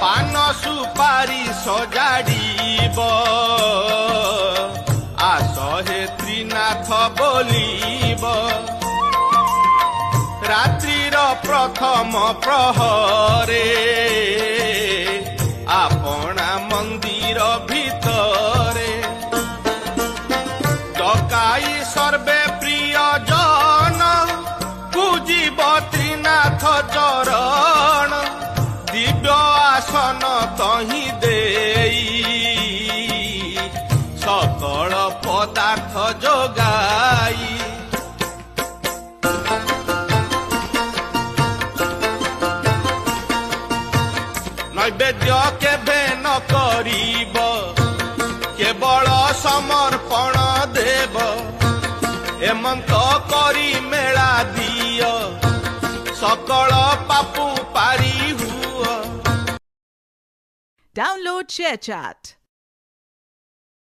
पान सुपारी सजाड़ीब आस हे त्रिनाथ बोलीब रात्रिर प्रथम प्रहरे आपणा मंदिर भितरे डकाई सर्वे प्रिय जन पूजिब त्रिनाथ चरण दिव्य आसन तही देई सकल पदार्थ जोगाई नैवेद्य केबे न करीब केवल समर्पण देव एमंत करी मेला दिय सकल पापु पारी हुआ। Download ShareChat.